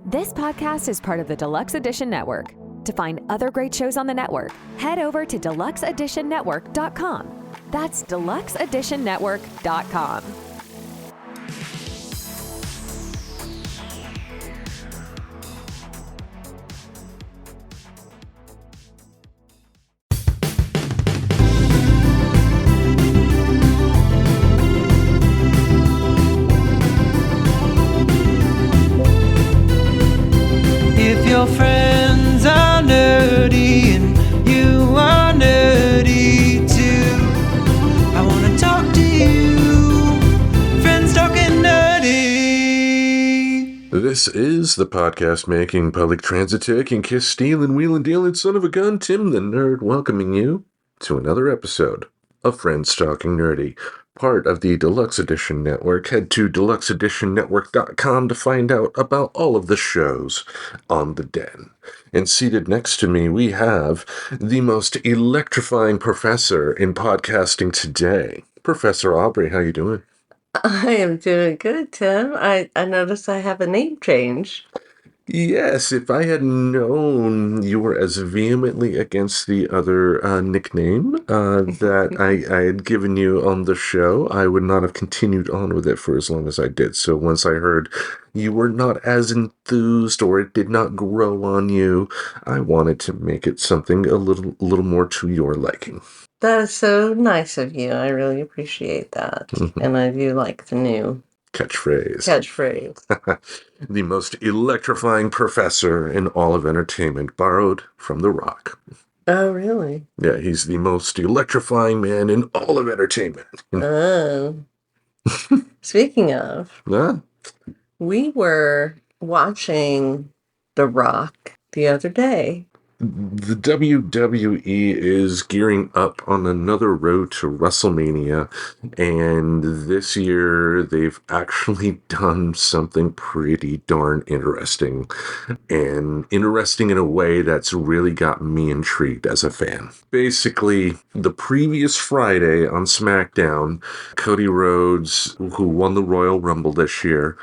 This podcast is part of the Deluxe Edition Network. To find other great shows on the network, head over to deluxeeditionnetwork.com. That's deluxeeditionnetwork.com. If your friends are nerdy and you are nerdy too, I want to talk to you. Friends talking nerdy. This is the podcast making, public transit taking, kiss stealing, wheeling dealing, son of a gun, Tim the Nerd, welcoming you to another episode of Friends Talking Nerdy, part of the Deluxe Edition Network. Head to deluxeeditionnetwork.com to find out about all of the shows on the den. And seated next to me, we have the most electrifying professor in podcasting today, Professor Aubrey. How you doing? I am doing good, Tim. I noticed I have a name change. Yes, if I had known you were as vehemently against the other nickname that I had given you on the show, I would not have continued on with it for as long as I did. So once I heard you were not as enthused or it did not grow on you, I wanted to make it something a little more to your liking. That is so nice of you. I really appreciate that. Mm-hmm. And I do like the new Catchphrase. The most electrifying professor in all of entertainment, borrowed from The Rock. Oh, really? Yeah, he's the most electrifying man in all of entertainment. Oh. Speaking of, we were watching The Rock the other day. The WWE is gearing up on another road to Wrestlemania, and this year they've actually done something pretty darn interesting, and interesting in a way that's really got me intrigued as a fan. Basically, the previous Friday on SmackDown, Cody Rhodes, who won the Royal Rumble this year,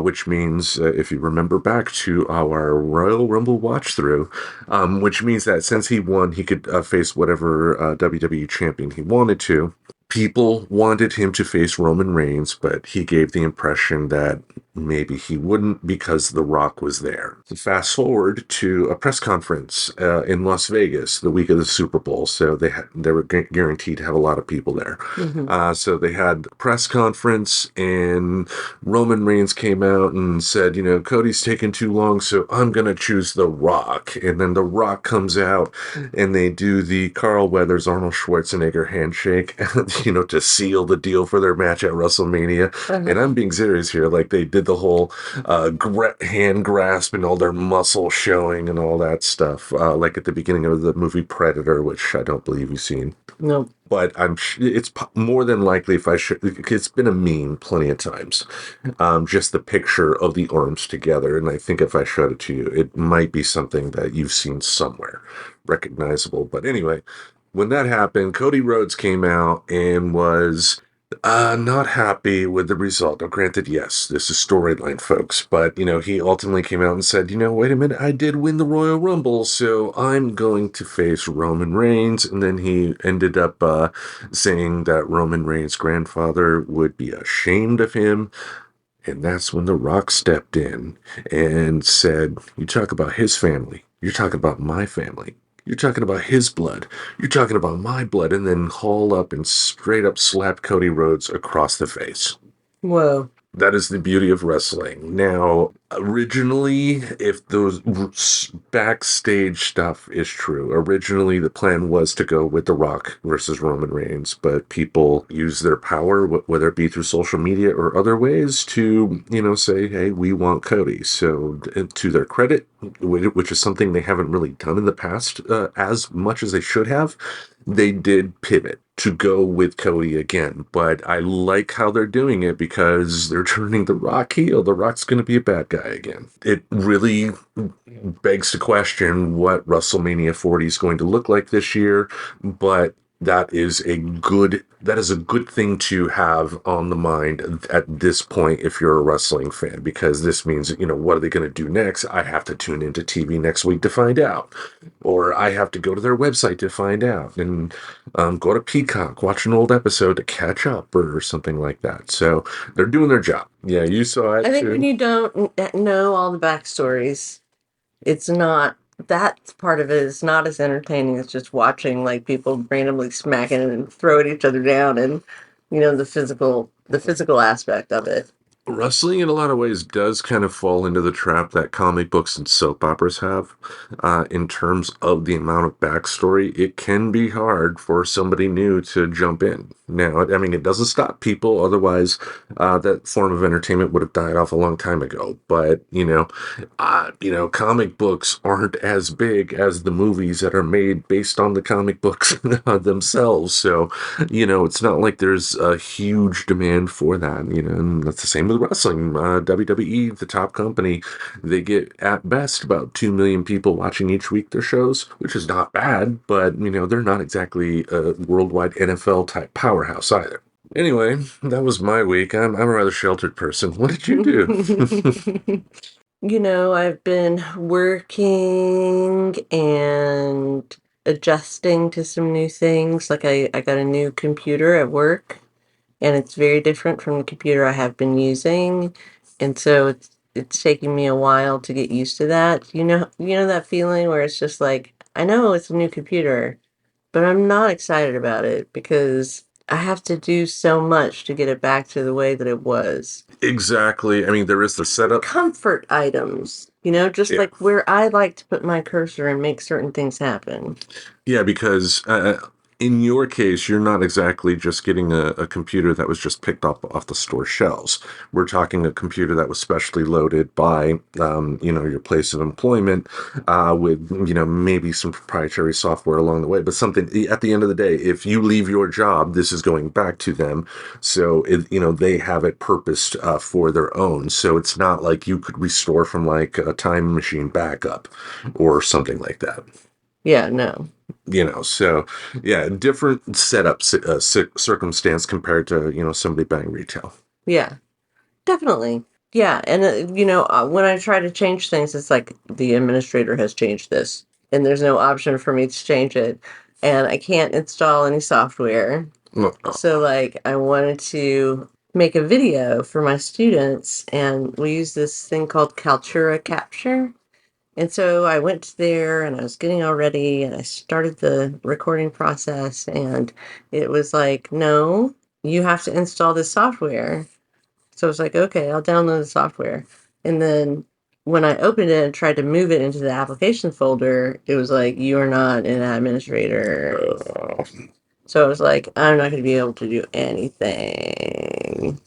which means, if you remember back to our Royal Rumble watch-through, which means that since he won, he could face whatever WWE champion he wanted to. People wanted him to face Roman Reigns, but he gave the impression that maybe he wouldn't because The Rock was there. Fast forward to a press conference in Las Vegas the week of the Super Bowl, so they were guaranteed to have a lot of people there. Mm-hmm. So they had a press conference, and Roman Reigns came out and said, Cody's taking too long, so I'm going to choose The Rock. And then The Rock comes out, and they do the Carl Weathers, Arnold Schwarzenegger handshake, to seal the deal for their match at WrestleMania. Uh-huh. And I'm being serious here. Like, they did the whole hand grasp and all their muscle showing and all that stuff. Like at the beginning of the movie Predator, which I don't believe you've seen. No. But it's more than likely it's been a meme plenty of times. Just the picture of the arms together. And I think if I showed it to you, it might be something that you've seen somewhere recognizable. But anyway, when that happened, Cody Rhodes came out and was not happy with the result. Now, granted, yes, this is storyline, folks, but, he ultimately came out and said, wait a minute, I did win the Royal Rumble, so I'm going to face Roman Reigns. And then he ended up saying that Roman Reigns' grandfather would be ashamed of him. And that's when The Rock stepped in and said, you talk about his family, you're talking about my family. You're talking about his blood. You're talking about my blood. And then haul up and straight up slap Cody Rhodes across the face. Whoa. That is the beauty of wrestling. Now, originally, if those backstage stuff is true, originally the plan was to go with The Rock versus Roman Reigns, but people use their power, whether it be through social media or other ways, to, say, hey, we want Cody. So, to their credit, which is something they haven't really done in the past as much as they should have, they did pivot to go with Cody again. But I like how they're doing it because they're turning The Rock heel. The Rock's going to be a bad guy again. It really begs to question what WrestleMania 40 is going to look like this year, but that is a good thing to have on the mind at this point if you're a wrestling fan, because this means, what are they going to do next? I have to tune into TV next week to find out, or I have to go to their website to find out, and go to Peacock, watch an old episode to catch up, or something like that. So they're doing their job. Yeah, you saw it I think too. when you don't know all the backstories, it's not, that part of it is not as entertaining as just watching like people randomly smacking and throwing each other down, and the physical aspect of it. Wrestling, in a lot of ways, does kind of fall into the trap that comic books and soap operas have. In terms of the amount of backstory, it can be hard for somebody new to jump in. Now, I mean, it doesn't stop people. Otherwise, that form of entertainment would have died off a long time ago. But, comic books aren't as big as the movies that are made based on the comic books themselves. So, it's not like there's a huge demand for that, and that's the same with wrestling. WWE, the top company, they get at best about 2 million people watching each week their shows, which is not bad, but, they're not exactly a worldwide NFL type powerhouse either. Anyway, that was my week. I'm a rather sheltered person. What did you do? I've been working and adjusting to some new things. Like I got a new computer at work, and it's very different from the computer I have been using. And so it's taking me a while to get used to that. You know that feeling where it's just like, I know it's a new computer, but I'm not excited about it because I have to do so much to get it back to the way that it was. Exactly. I mean, there is the setup. Comfort items, just Yeah. like where I like to put my cursor and make certain things happen. Yeah, because in your case, you're not exactly just getting a computer that was just picked up off the store shelves. We're talking a computer that was specially loaded by, your place of employment, with, maybe some proprietary software along the way. But something, at the end of the day, if you leave your job, this is going back to them. So, they have it purposed for their own. So it's not like you could restore from like a time machine backup or something like that. Yeah, no. So yeah, different setup circumstance compared to, somebody buying retail. Yeah, definitely. Yeah, and when I try to change things, it's like the administrator has changed this, and there's no option for me to change it, and I can't install any software. Oh, So like I wanted to make a video for my students, and we use this thing called Kaltura Capture. And so I went there and I was getting all ready and I started the recording process, and it was like, no, you have to install this software. So I was like, okay, I'll download the software. And then when I opened it and tried to move it into the application folder, it was like, you are not an administrator. So I was like, I'm not going to be able to do anything.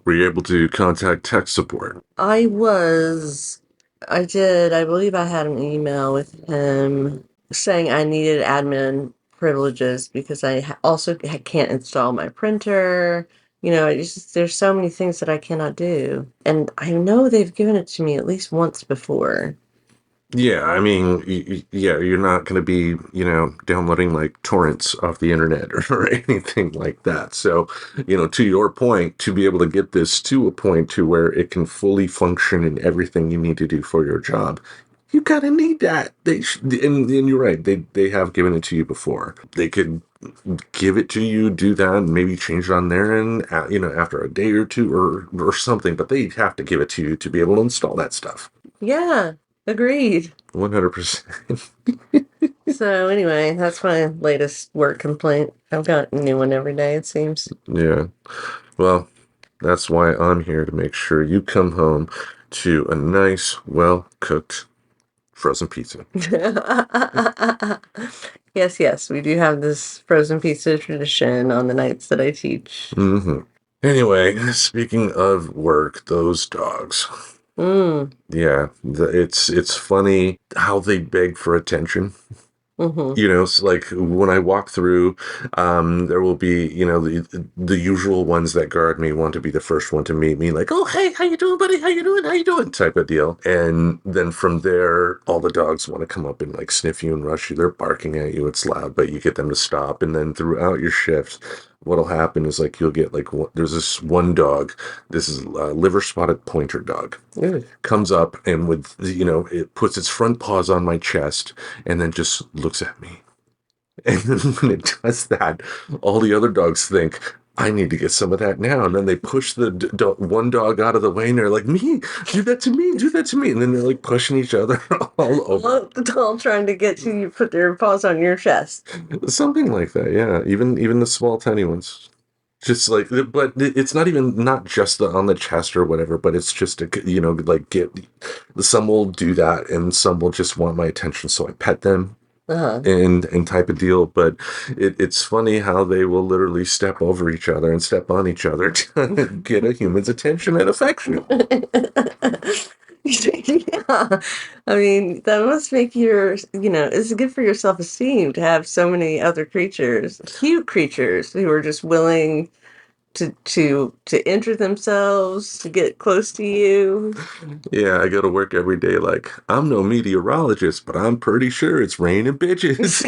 were you able to contact tech support? I did. I believe I had an email with him saying I needed admin privileges because I also can't install my printer. There's so many things that I cannot do. And I know they've given it to me at least once before. Yeah, I mean, yeah, you're not going to be, downloading like torrents off the internet or anything like that. So, to your point, to be able to get this to a point to where it can fully function in everything you need to do for your job, you kind of need that. And you're right, they have given it to you before. They could give it to you, do that, and maybe change it on their end, after a day or two or something. But they have to give it to you to be able to install that stuff. Yeah, agreed. 100%. So anyway, that's my latest work complaint. I've got a new one every day, it seems. Yeah. Well, that's why I'm here, to make sure you come home to a nice, well-cooked frozen pizza. Yes, we do have this frozen pizza tradition on the nights that I teach. Mm-hmm. Anyway, speaking of work, those dogs. Mm. Yeah, it's funny how they beg for attention. Mm-hmm. So like when I walk through, there will be, the usual ones that guard me want to be the first one to meet me, like, oh, hey, how you doing, buddy? How you doing? How you doing? Type of deal. And then from there, all the dogs want to come up and like sniff you and rush you. They're barking at you. It's loud, but you get them to stop. And then throughout your shift, what'll happen is like you'll get like there's this one dog. This is a liver spotted pointer dog. Ooh. Comes up and with it puts its front paws on my chest and then just looks at me. And then when it does that, all the other dogs think, I need to get some of that now. And then they push the one dog out of the way and they're like, me, do that to me, do that to me. And then they're like pushing each other all over. All trying to get you put their paws on your chest. Something like that, yeah. Even the small, tiny ones. Just like, but it's not just on the chest or whatever, but it's just, like some will do that and some will just want my attention. So I pet them. Uh-huh. And type of deal, but it's funny how they will literally step over each other and step on each other to get a human's attention and affection. Yeah. I mean, that must make it's good for your self-esteem to have so many other creatures, cute creatures who are just willing to enter themselves, to get close to you. Yeah, I go to work every day like, I'm no meteorologist, but I'm pretty sure it's raining bitches.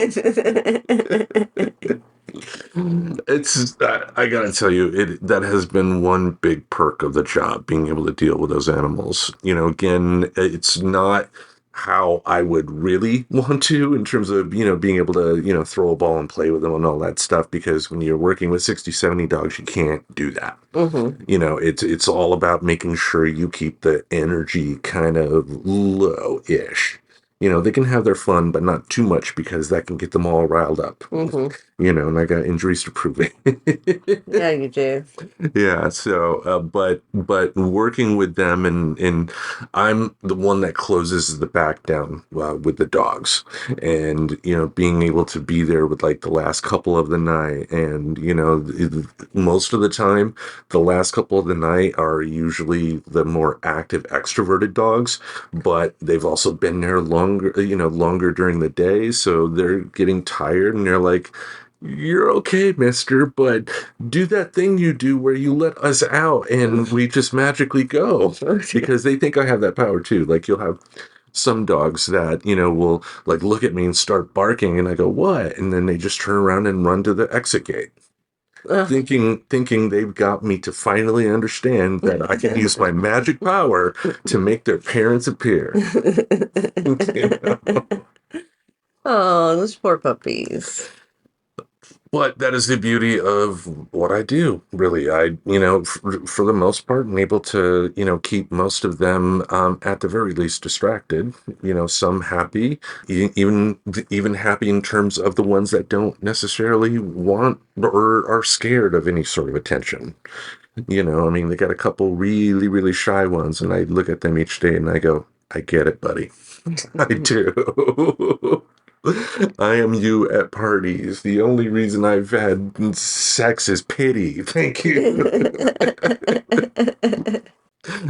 I gotta tell you, that has been one big perk of the job, being able to deal with those animals. Again, it's not how I would really want to in terms of, being able to, throw a ball and play with them and all that stuff, because when you're working with 60, 70 dogs, you can't do that. Mm-hmm. It's all about making sure you keep the energy kind of low-ish. They can have their fun, but not too much because that can get them all riled up. Mm-hmm. And I got injuries to prove it. Yeah, you do. Yeah. So, but working with them and I'm the one that closes the back down with the dogs, and being able to be there with like the last couple of the night, and most of the time, the last couple of the night are usually the more active, extroverted dogs, but they've also been there longer during the day, so they're getting tired, and they're like, you're okay, mister, but do that thing you do where you let us out and we just magically go. Because they think I have that power too. Like you'll have some dogs that, will like look at me and start barking and I go, what? And then they just turn around and run to the exit gate. Thinking they've got me to finally understand that I can use my magic power to make their parents appear. Oh, those poor puppies. But that is the beauty of what I do, really. I, for the most part, am able to, keep most of them, at the very least, distracted. Some happy, even happy in terms of the ones that don't necessarily want or are scared of any sort of attention. They got a couple really, really shy ones, and I look at them each day and I go, I get it, buddy. I do. I am you at parties. The only reason I've had sex is pity. Thank you.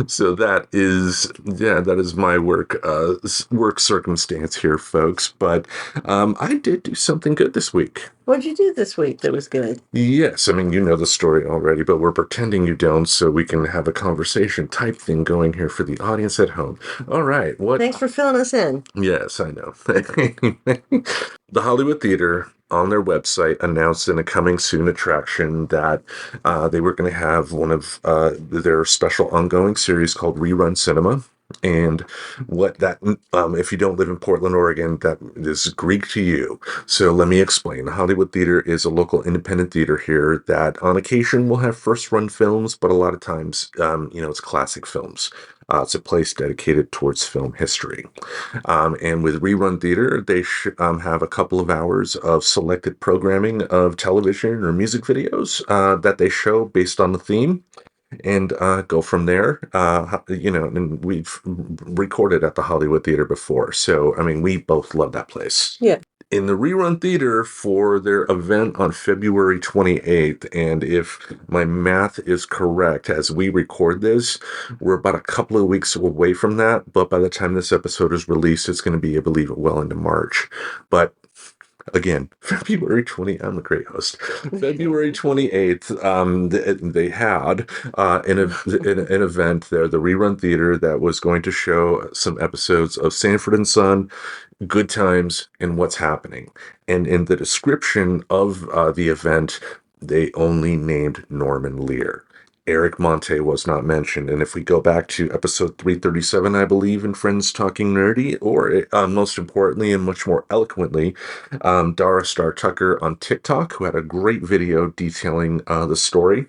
So that is my work circumstance here, folks. But I did do something good this week. What'd you do this week that was good? Yes, I mean, you know the story already, but we're pretending you don't so we can have a conversation type thing going here for the audience at home. All right. Thanks for filling us in. Yes, I know. The Hollywood Theater on their website announced in a coming soon attraction that they were going to have one of their special ongoing series called Rerun Cinema. And what that, if you don't live in Portland, Oregon, that is Greek to you. So let me explain. The Hollywood Theater is a local independent theater here that on occasion will have first run films, but a lot of times, it's classic films. It's a place dedicated towards film history. And with Rerun Theater, they have a couple of hours of selected programming of television or music videos that they show based on the theme. And go from there, and we've recorded at the Hollywood Theater before. So, I mean, we both love that place. Yeah. In the Rerun Theater for their event on February 28th, and if my math is correct, as we record this, we're about a couple of weeks away from that. But by the time this episode is released, it's going to be, I believe, well into March. But Again, February 20, I'm a great host. February 28th, they had an event there, the Rerun Theater, that was going to show some episodes of Sanford and Son, Good Times, and What's Happening. And in the description of the event, they only named Norman Lear. Eric Monte was not mentioned. And if we go back to episode 337, I believe, in Friends Talking Nerdy, or most importantly and much more eloquently, Dara Star Tucker on TikTok, who had a great video detailing the story.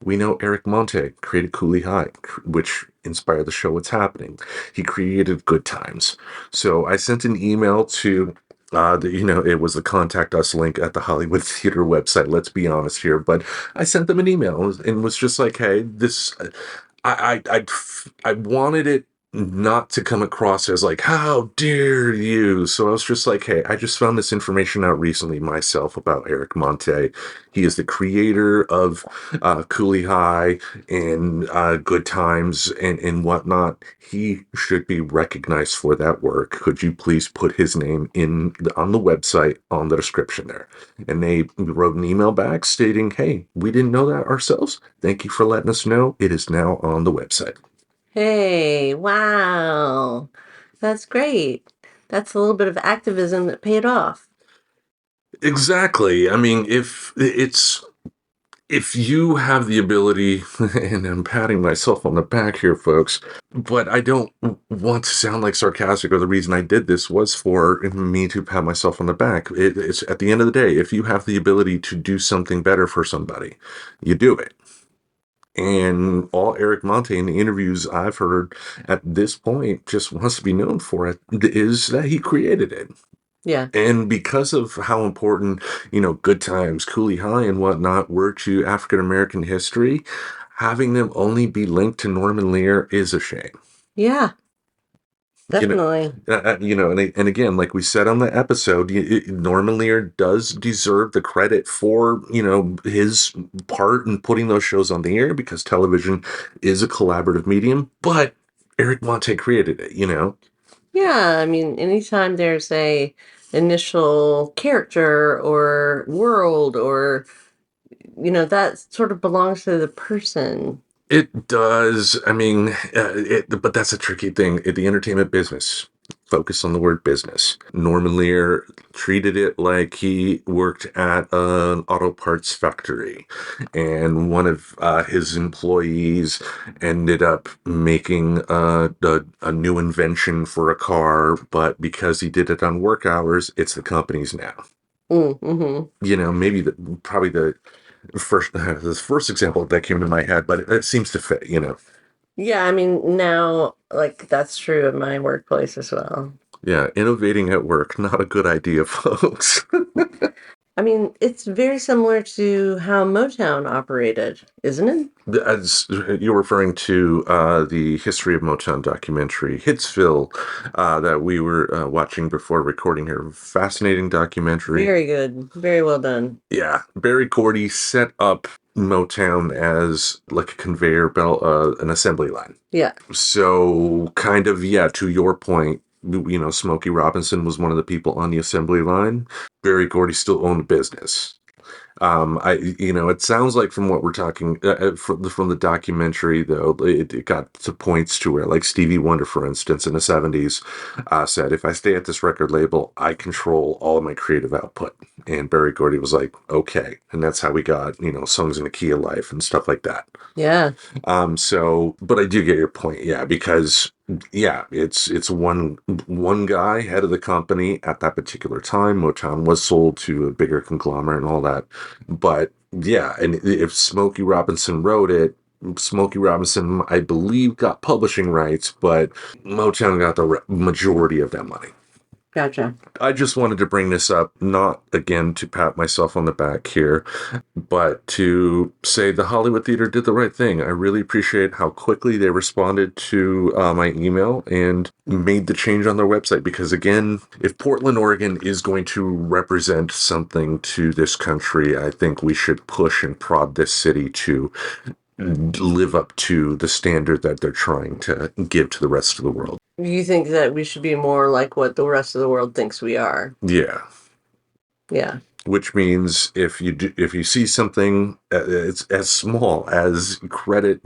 We know Eric Monte created Cooley High, which inspired the show What's Happening. He created Good Times. So I sent an email to it was the contact us link at the Hollywood Theater website. Let's be honest here, but I sent them an email and was just like, "Hey, this, I wanted it not to come across as like, how dare you?" So I was just like, "Hey, I just found this information out recently myself about Eric Monte. He is the creator of Cooley High and Good Times and whatnot. He should be recognized for that work. Could you please put his name on the website on the description there?" And they wrote an email back stating, "Hey, we didn't know that ourselves. Thank you for letting us know. It is now on the website." Hey, wow. That's great. That's a little bit of activism that paid off. Exactly. I mean, if you have the ability, and I'm patting myself on the back here, folks, but I don't want to sound like sarcastic, or the reason I did this was for me to pat myself on the back. It's at the end of the day, if you have the ability to do something better for somebody, you do it. And all Eric Monte in the interviews I've heard at this point just wants to be known for it is that he created it. Yeah. And because of how important, Good Times, Cooley High, and whatnot were to African American history, having them only be linked to Norman Lear is a shame. Yeah. Definitely. And again, like we said on the episode, Norman Lear does deserve the credit for, his part in putting those shows on the air, because television is a collaborative medium, but Eric Monte created it, Yeah, I mean, anytime there's a initial character or world or, that sort of belongs to the person. It does. I mean, but that's a tricky thing. The entertainment business, focus on the word business. Norman Lear treated it like he worked at an auto parts factory, and one of his employees ended up making a new invention for a car, but because he did it on work hours, it's the company's now. Mm-hmm. Maybe probably the first example that came to my head, but it seems to fit. Yeah, I mean, now, like, that's true in my workplace as well. Yeah, innovating at work, not a good idea, folks. I mean, it's very similar to how Motown operated, isn't it? As you're referring to the History of Motown documentary, Hitsville, that we were watching before recording here. Fascinating documentary. Very good. Very well done. Yeah. Barry Gordy set up Motown as like a conveyor belt, an assembly line. Yeah. So kind of, to your point, Smokey Robinson was one of the people on the assembly line. Barry Gordy still owned a business. It sounds like from what we're talking from the documentary, though, it got to points to where, like Stevie Wonder, for instance, in the 70s, said, "If I stay at this record label, I control all of my creative output." And Barry Gordy was like, "Okay," and that's how we got Songs in the Key of Life and stuff like that. Yeah. But I do get your point, because it's one guy, head of the company at that particular time. Motown was sold to a bigger conglomerate and all that. But yeah, and if Smokey Robinson wrote it, Smokey Robinson, I believe, got publishing rights, but Motown got the majority of that money. Gotcha. I just wanted to bring this up, not again to pat myself on the back here, but to say the Hollywood Theater did the right thing. I really appreciate how quickly they responded to my email and made the change on their website. Because again, if Portland, Oregon is going to represent something to this country, I think we should push and prod this city to live up to the standard that they're trying to give to the rest of the world. You think that we should be more like what the rest of the world thinks we are? Yeah. Yeah. Which means if you see something, it's as small as credit,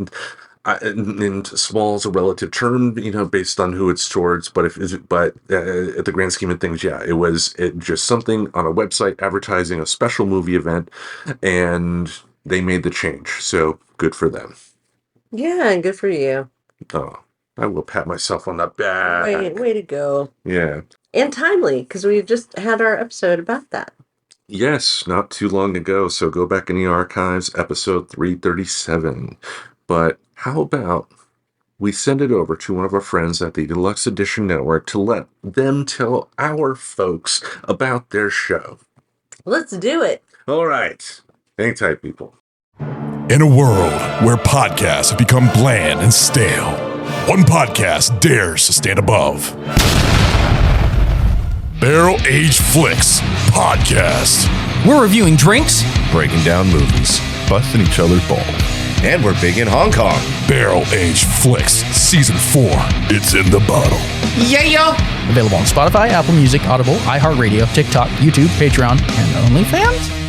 and small is a relative term, based on who it's towards. But at the grand scheme of things, yeah, it was just something on a website advertising a special movie event, and they made the change. So good for them. Yeah, and good for you. Oh, I will pat myself on the back. Way to go. Yeah. And timely, because we've just had our episode about that. Yes, not too long ago. So go back in the archives, episode 337. But how about we send it over to one of our friends at the Deluxe Edition Network to let them tell our folks about their show. Let's do it. All right. Hang tight, people. In a world where podcasts have become bland and stale, one podcast dares to stand above. Barrel Age Flicks Podcast. We're reviewing drinks, breaking down movies, busting each other's balls. And we're big in Hong Kong. Barrel Age Flicks Season 4. It's in the bottle. Yeah. Available on Spotify, Apple Music, Audible, iHeartRadio, TikTok, YouTube, Patreon, and OnlyFans.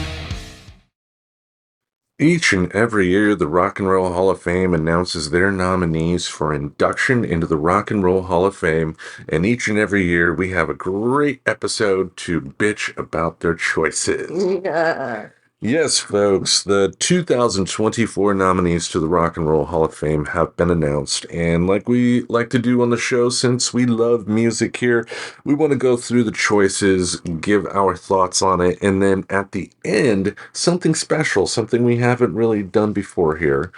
Each and every year, the Rock and Roll Hall of Fame announces their nominees for induction into the Rock and Roll Hall of Fame, and each and every year we have a great episode to bitch about their choices. Yeah. Yes, folks, the 2024 nominees to the Rock and Roll Hall of Fame have been announced, and like we like to do on the show, since we love music here, we want to go through the choices, give our thoughts on it, and then at the end, something special, something we haven't really done before here,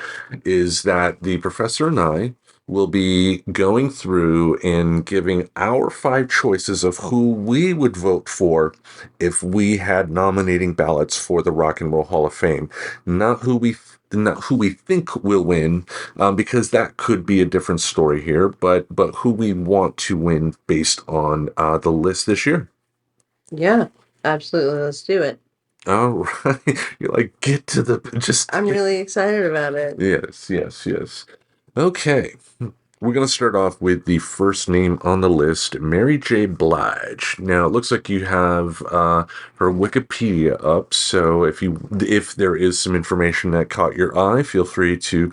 is that the professor and I will be going through and giving our 5 choices of who we would vote for if we had nominating ballots for the Rock and Roll Hall of Fame. Not who we think will win, because that could be a different story here, but who we want to win based on the list this year. Yeah, absolutely. Let's do it. All right. You're like, get to the... I'm really excited about it. Yes. Okay. We're going to start off with the first name on the list, Mary J. Blige. Now, it looks like you have her Wikipedia up, so if there is some information that caught your eye, feel free to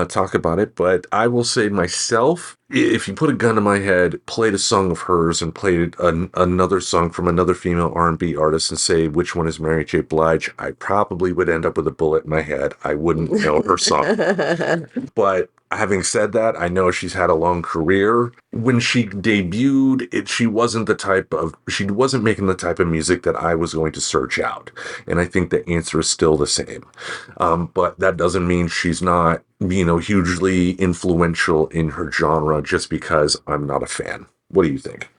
talk about it. But I will say myself, if you put a gun to my head, played a song of hers and played another song from another female R&B artist and say which one is Mary J. Blige, I probably would end up with a bullet in my head. I wouldn't know her song. But having said that, I know she's had a long career. When she debuted, she wasn't making the type of music that I was going to search out. And I think the answer is still the same. But that doesn't mean she's not, hugely influential in her genre just because I'm not a fan. What do you think?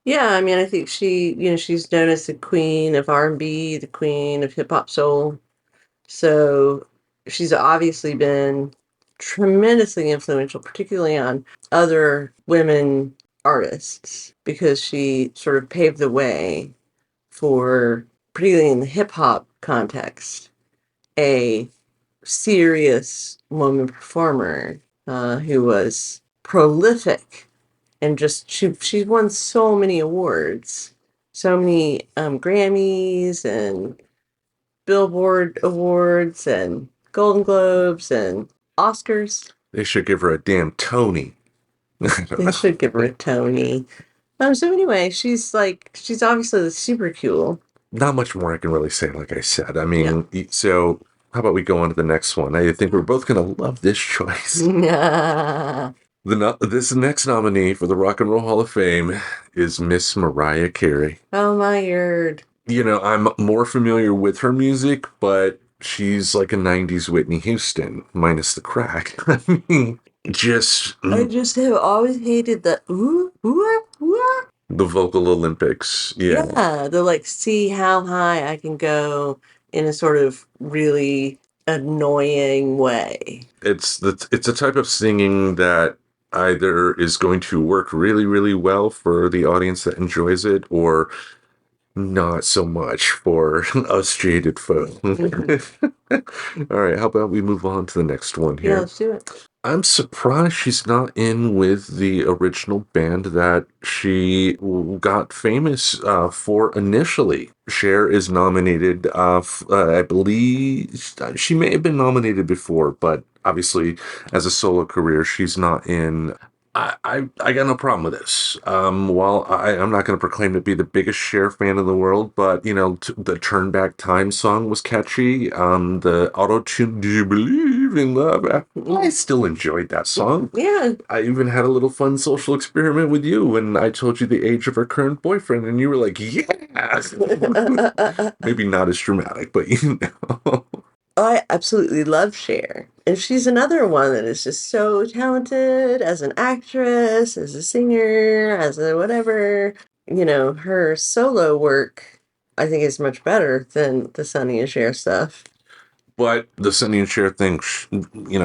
Yeah, I mean, I think she's known as the queen of R&B, the queen of hip hop soul. So she's obviously been tremendously influential, particularly on other women artists, because she sort of paved the way for, particularly in the hip hop context, a serious woman performer who was prolific and just she won so many awards, so many Grammys and Billboard awards and Golden Globes and Oscars. They should give her a damn Tony. They should give her a Tony. So anyway, she's obviously super cool. Not much more I can really say, like I said. I mean, So how about we go on to the next one? I think we're both going to love this choice. This next nominee for the Rock and Roll Hall of Fame is Miss Mariah Carey. Oh my word. I'm more familiar with her music, but she's like a 90s Whitney Houston, minus the crack. I mean, I just have always hated the the vocal Olympics. Yeah, the see how high I can go in a sort of really annoying way. It's a type of singing that either is going to work really, really well for the audience that enjoys it, or not so much for us jaded folk. All right, how about we move on to the next one here? Yeah, let's do it. I'm surprised she's not in with the original band that she got famous for initially. Cher is nominated, I believe she may have been nominated before, but obviously as a solo career, she's not in. I got no problem with this. While I'm not going to proclaim to be the biggest Cher fan in the world, but the Turn Back Time song was catchy. The auto tune, Do You Believe in Love? I still enjoyed that song. Yeah. I even had a little fun social experiment with you when I told you the age of her current boyfriend, and you were like, "Yeah." Maybe not as dramatic, but I absolutely love Cher. And she's another one that is just so talented as an actress, as a singer, as a whatever. Her solo work, I think, is much better than the Sonny and Cher stuff. But the Sonny and Cher thing,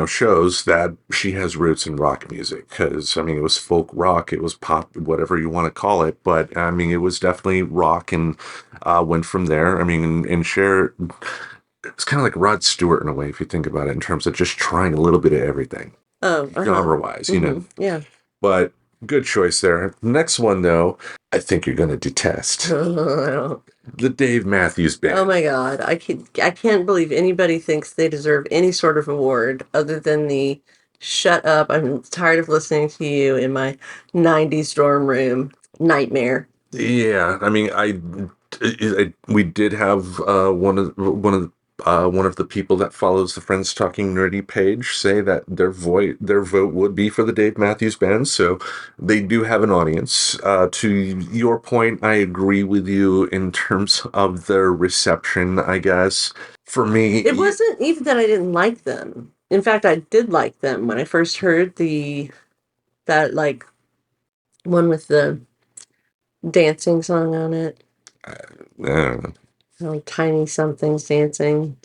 shows that she has roots in rock music. Because, it was folk rock, it was pop, whatever you want to call it. But, it was definitely rock and went from there. And Cher, it's kind of like Rod Stewart in a way, if you think about it, in terms of just trying a little bit of everything. Oh, genre-wise, Yeah. But good choice there. Next one, though, I think you're going to detest. The Dave Matthews Band. Oh my God. I can't believe anybody thinks they deserve any sort of award other than the shut up, I'm tired of listening to you in my 90s dorm room nightmare. Yeah, we did have one of the people that follows the Friends Talking Nerdy page say that their vote would be for the Dave Matthews Band, so they do have an audience. To your point, I agree with you in terms of their reception, I guess. For me, it wasn't even that I didn't like them. In fact, I did like them when I first heard that like one with the dancing song on it. Tiny somethings dancing.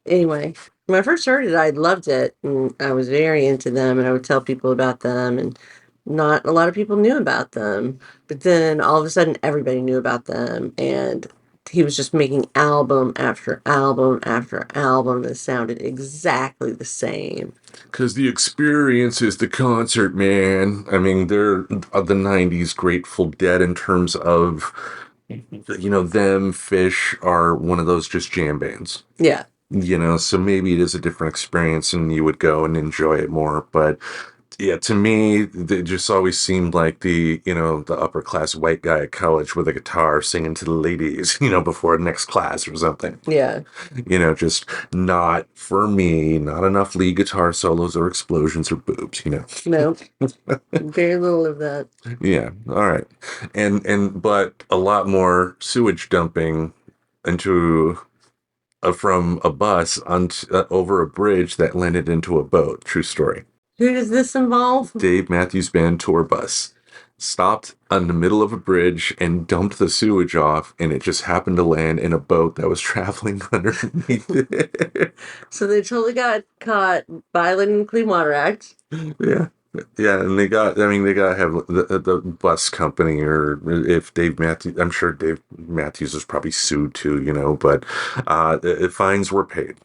Anyway, when I first heard it, I loved it, and I was very into them, and I would tell people about them, and not a lot of people knew about them. But then all of a sudden, everybody knew about them, and he was just making album after album after album that sounded exactly the same. Because the experience is the concert, man. They're the 90s Grateful Dead in terms of, them, Fish are one of those just jam bands. Yeah. So maybe it is a different experience and you would go and enjoy it more. But yeah, to me, they just always seemed like the upper class white guy at college with a guitar singing to the ladies, before next class or something. Yeah. Just not for me, not enough lead guitar solos or explosions or boobs, No. Very little of that. Yeah. All right. But a lot more sewage dumping into from a bus over a bridge that landed into a boat. True story. Who does this involve? Dave Matthews Band tour bus stopped on the middle of a bridge and dumped the sewage off, and it just happened to land in a boat that was traveling underneath it. So they totally got caught violating the Clean Water Act. Yeah. Yeah, and they got to have the bus company, or if Dave Matthews, I'm sure Dave Matthews was probably sued too, but the fines were paid.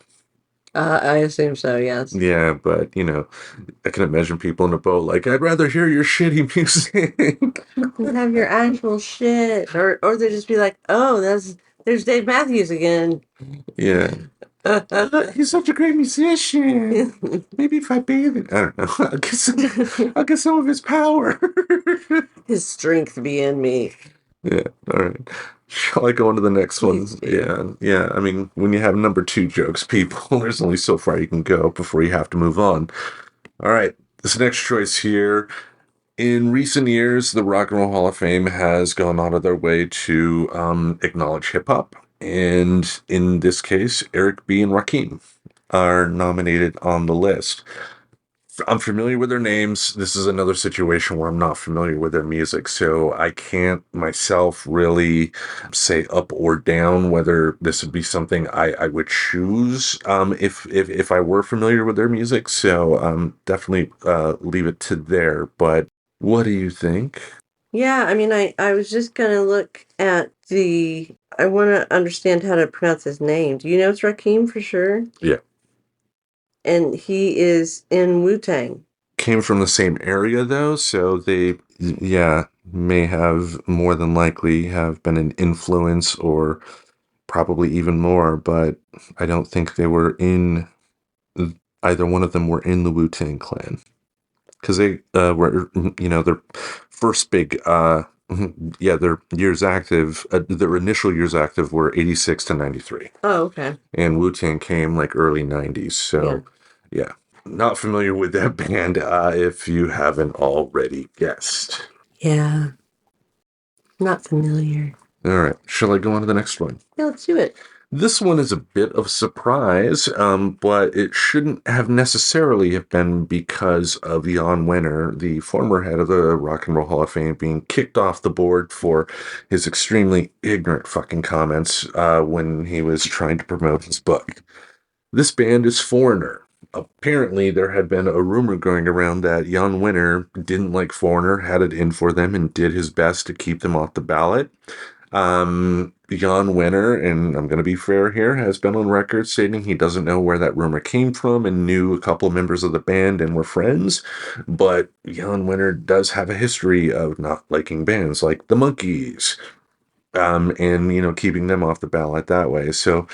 I assume so, yes. Yeah, but, I can imagine people in a boat like, I'd rather hear your shitty music. Have your actual shit. Or they just be like, oh, there's Dave Matthews again. Yeah. He's such a great musician. Maybe if I bathe it, I don't know. I'll get some of his power. His strength be in me. Yeah, all right. Shall I go on to the next one? Yeah. When you have number 2 jokes, people, there's only so far you can go before you have to move on. All right, this next choice here. In recent years, the Rock and Roll Hall of Fame has gone out of their way to acknowledge hip-hop. And in this case, Eric B. and Rakim are nominated on the list. I'm familiar with their names. This is another situation where I'm not familiar with their music, so I can't myself really say up or down whether this would be something I would choose if I were familiar with their music. So definitely leave it to there. But what do you think? Yeah, I was just going to look at I want to understand how to pronounce his name. Do you know it's Rakim for sure? Yeah. and he is in Wu-Tang. Came from the same area, though, so they, may have more than likely have been an influence or probably even more, but I don't think they were in, either one of them were in the Wu-Tang Clan. Because they were, their first big, their years active, their initial years active were 86 to 93. Oh, okay. And Wu-Tang came like early 90s. So, yeah. Not familiar with that band if you haven't already guessed. Yeah. Not familiar. All right. Shall I go on to the next one? Yeah, let's do it. This one is a bit of a surprise, but it shouldn't have necessarily have been because of Jan Wenner, the former head of the Rock and Roll Hall of Fame, being kicked off the board for his extremely ignorant fucking comments when he was trying to promote his book. This band is Foreigner. Apparently, there had been a rumor going around that Jan Wenner didn't like Foreigner, had it in for them, and did his best to keep them off the ballot. Jan Wenner, and I'm going to be fair here, has been on record stating he doesn't know where that rumor came from and knew a couple of members of the band and were friends. But Jan Wenner does have a history of not liking bands like the Monkees, and, keeping them off the ballot that way. So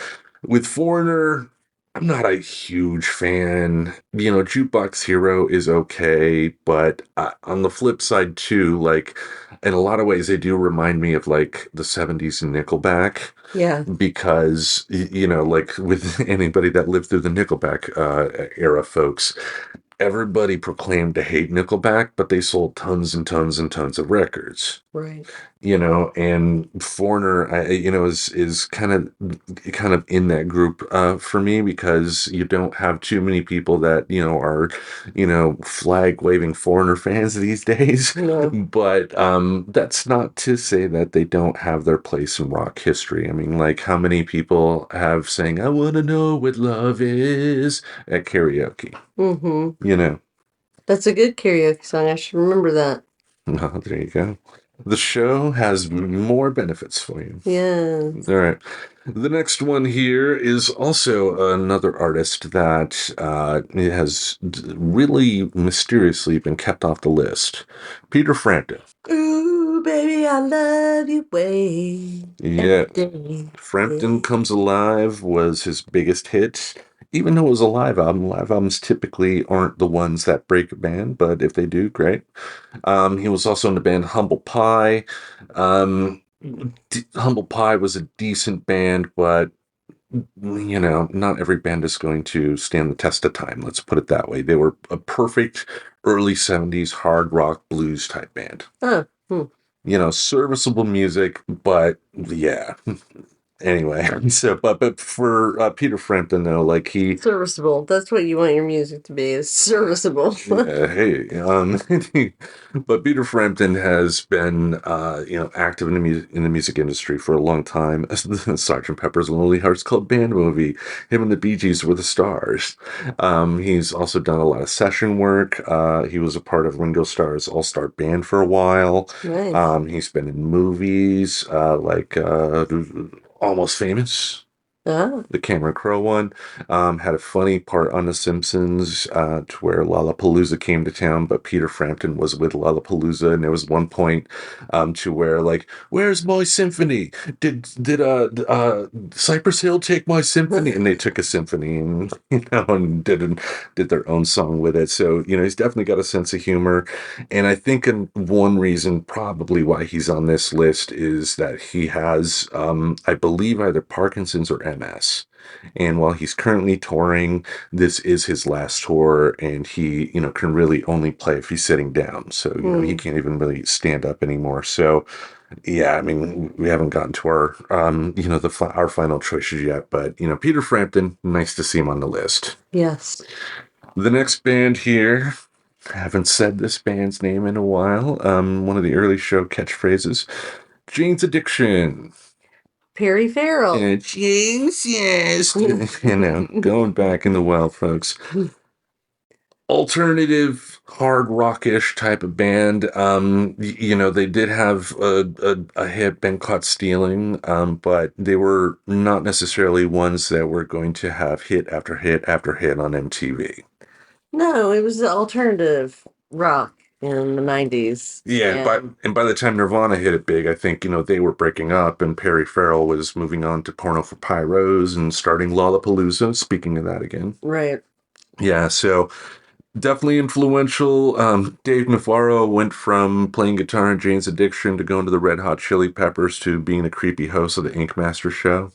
with Foreigner, I'm not a huge fan. Jukebox Hero is okay, but on the flip side too, like in a lot of ways, they do remind me of like the 70s Nickelback. Yeah. Because, like with anybody that lived through the Nickelback era, folks, everybody proclaimed to hate Nickelback, but they sold tons and tons and tons of records. Right. And Foreigner, is kind of in that group for me, because you don't have too many people that, are, flag waving Foreigner fans these days. No. But that's not to say that they don't have their place in rock history. I mean, like, how many people have saying, "I want to know what love is" at karaoke? Mm-hmm. That's a good karaoke song. I should remember that. Oh, there you go. The show has more benefits for you. Yeah. All right. The next one here is also another artist that has really mysteriously been kept off the list. Peter Frampton. Ooh, baby, I love you way. Yeah. Frampton Comes Alive was his biggest hit. Even though it was a live albums typically aren't the ones that break a band, but if they do, great. He was also in the band Humble Pie. Humble Pie was a decent band, but, not every band is going to stand the test of time. Let's put it that way. They were a perfect early 70s hard rock blues type band. Oh. Serviceable music, but yeah. Anyway, so but for Peter Frampton, though, like Serviceable. That's what you want your music to be, is serviceable. But Peter Frampton has been active in the music industry for a long time. Sgt. Pepper's Lonely Hearts Club Band movie, him and the Bee Gees were the stars. He's also done a lot of session work. He was a part of Ringo Starr's All-Star Band for a while. Nice. He's been in movies like Almost Famous. The Cameron Crowe one. Had a funny part on The Simpsons to where Lollapalooza came to town, but Peter Frampton was with Lollapalooza, and there was one point to where, like, "Where's my symphony? Did Cypress Hill take my symphony?" And they took a symphony and and did their own song with it. So he's definitely got a sense of humor, and I think one reason probably why he's on this list is that he has, I believe, either Parkinson's or MS. And while he's currently touring, this is his last tour, and he, can really only play if he's sitting down. So, he can't even really stand up anymore. So, yeah, I mean, we haven't gotten to our, our final choices yet. But, Peter Frampton, nice to see him on the list. Yes. The next band here, I haven't said this band's name in a while. One of the early show catchphrases, Jane's Addiction. Perry Farrell. James, yes. Going back in the well, folks. Alternative hard rockish type of band. They did have a hit, Been Caught Stealing, but they were not necessarily ones that were going to have hit after hit after hit on MTV. No, it was the alternative rock in the 90s. Yeah, and by the time Nirvana hit it big, I think, they were breaking up, and Perry Farrell was moving on to Porno for Pyros and starting Lollapalooza, speaking of that again. Right. Yeah, so definitely influential. Dave Navarro went from playing guitar in Jane's Addiction to going to the Red Hot Chili Peppers to being the creepy host of the Ink Master show.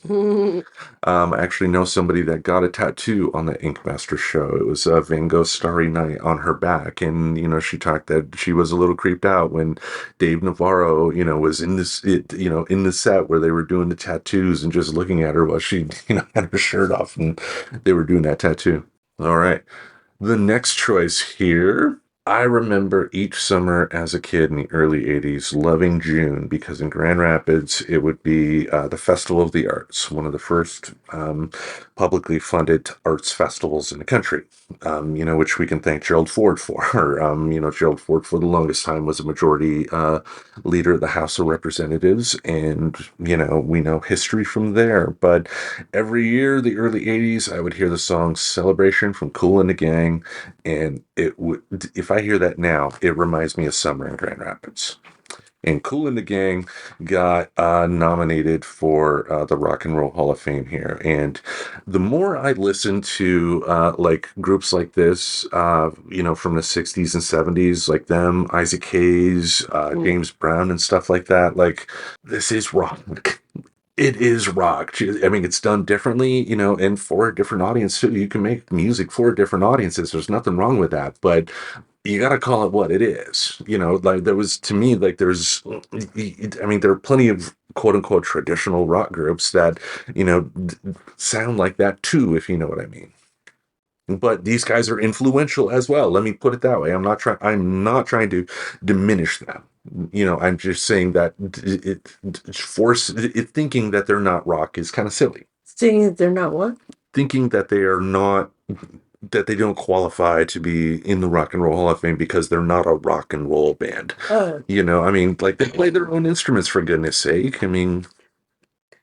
I actually know somebody that got a tattoo on the Ink Master show. It was Van Gogh's Starry Night on her back. And, she talked that she was a little creeped out when Dave Navarro, was in in the set where they were doing the tattoos and just looking at her while she, had her shirt off and they were doing that tattoo. All right. The next choice here, I remember each summer as a kid in the early 80s loving June because in Grand Rapids, it would be the Festival of the Arts, one of the first publicly funded arts festivals in the country, which we can thank Gerald Ford for. Gerald Ford for the longest time was a majority leader of the House of Representatives, and, we know history from there. But every year, the early 80s, I would hear the song Celebration from Kool and the Gang, and if I hear that now, it reminds me of summer in Grand Rapids. And Kool and the Gang got nominated for the Rock and Roll Hall of Fame here. And the more I listen to groups like this, from the 60s and 70s, like them, Isaac Hayes, James Brown and stuff like that, this is rock. It is rock. I mean, it's done differently, and for a different audience too. You can make music for different audiences. There's nothing wrong with that, but you got to call it what it is. There are plenty of quote unquote traditional rock groups that, sound like that too, if you know what I mean. But these guys are influential as well. Let me put it that way. I'm not trying to diminish them. I'm just saying that thinking that they're not rock is kind of silly. Saying that they're not what? Thinking that they are not, that they don't qualify to be in the Rock and Roll Hall of Fame because they're not a rock and roll band. They play their own instruments, for goodness sake.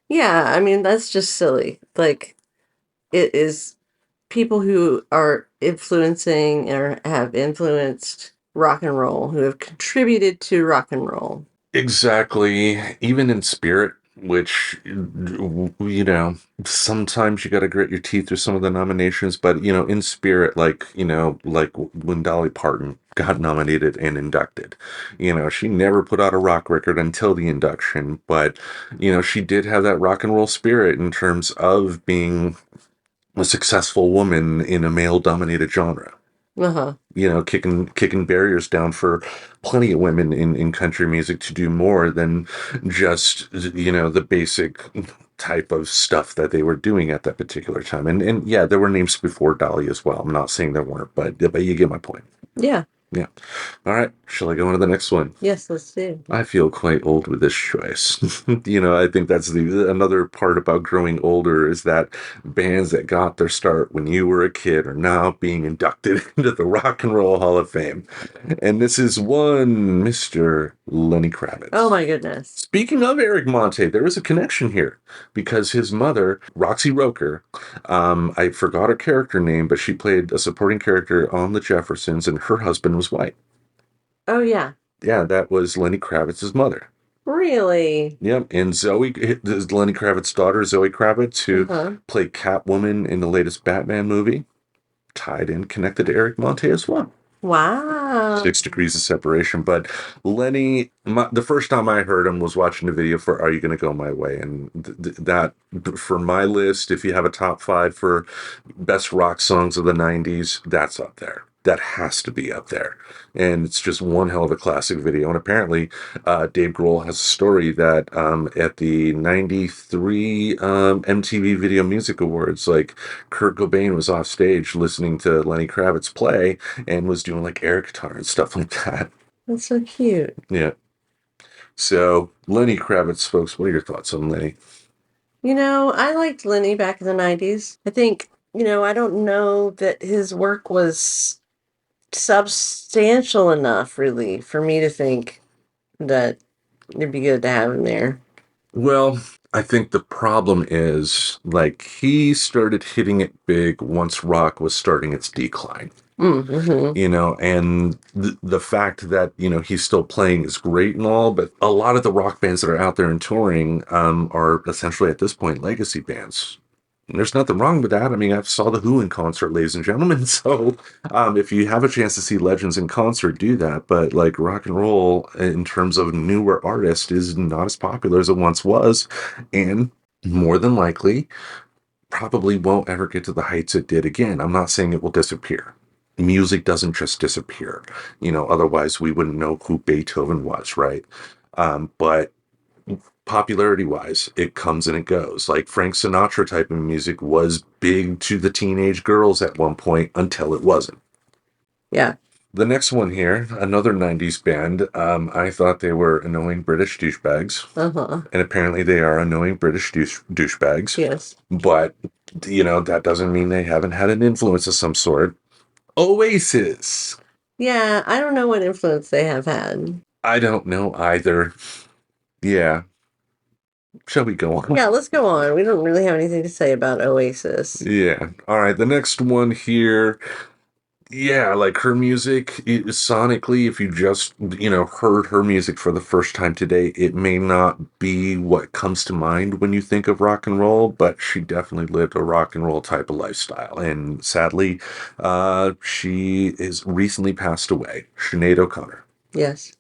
Yeah, that's just silly. It is people who are influencing or have influenced rock and roll, who have contributed to rock and roll. Exactly. Even in spirit, which, sometimes you got to grit your teeth through some of the nominations, but, in spirit, like when Dolly Parton got nominated and inducted, she never put out a rock record until the induction, but, she did have that rock and roll spirit in terms of being a successful woman in a male-dominated genre. Uh-huh. Kicking barriers down for plenty of women in country music to do more than just, the basic type of stuff that they were doing at that particular time. And yeah, there were names before Dolly as well. I'm not saying there weren't, but you get my point. Yeah. Yeah. All right. Shall I go on to the next one? Yes, let's do. I feel quite old with this choice. I think that's another part about growing older is that bands that got their start when you were a kid are now being inducted into the Rock and Roll Hall of Fame. And this is one Mr. Lenny Kravitz. Oh my goodness. Speaking of Eric Monte, there is a connection here because his mother, Roxy Roker, I forgot her character name, but she played a supporting character on The Jeffersons, and her husband was white. Oh, yeah. Yeah, that was Lenny Kravitz's mother. Really? Yep. And Zoe, Lenny Kravitz's daughter, Zoe Kravitz, who played Catwoman in the latest Batman movie, connected to Eric Monte as well. Wow. 6 degrees of separation. But Lenny, the first time I heard him was watching the video for Are You Gonna Go My Way? And that, for my list, if you have a top 5 for best rock songs of the 90s, that's up there. That has to be up there. And it's just one hell of a classic video. And apparently, Dave Grohl has a story that at the 93 MTV Video Music Awards, Kurt Cobain was off stage listening to Lenny Kravitz play and was doing air guitar and stuff like that. That's so cute. Yeah. So, Lenny Kravitz, folks, what are your thoughts on Lenny? I liked Lenny back in the 90s. I think, I don't know that his work was substantial enough, really, for me to think that it'd be good to have him there. Well, I think the problem is, like, he started hitting it big once rock was starting its decline. Mm-hmm. You know, and the fact that, you know, he's still playing is great and all, but a lot of the rock bands that are out there and touring are essentially at this point legacy bands. And there's nothing wrong with that. I mean, I saw the Who in concert, ladies and gentlemen. So if you have a chance to see legends in concert, do that. But like rock and roll, in terms of newer artists, is not as popular as it once was, and more than likely, probably won't ever get to the heights it did again. I'm not saying it will disappear. Music doesn't just disappear, you know, otherwise we wouldn't know who Beethoven was, right? But popularity wise, it comes and it goes. Like Frank Sinatra type of music was big to the teenage girls at one point until it wasn't. Yeah. The next one here, another 90s band. I thought they were annoying British douchebags. Uh-huh. And apparently they are annoying British douchebags. Yes. But, you know, that doesn't mean they haven't had an influence of some sort. Oasis. Yeah, I don't know what influence they have had. I don't know either. Yeah. Shall we go on? Yeah, let's go on. We don't really have anything to say about Oasis. Yeah. All right. The next one here. Yeah, like her music, sonically, if you just, you know, heard her music for the first time today, it may not be what comes to mind when you think of rock and roll, but she definitely lived a rock and roll type of lifestyle. And sadly, she is recently passed away. Sinead O'Connor. Yes.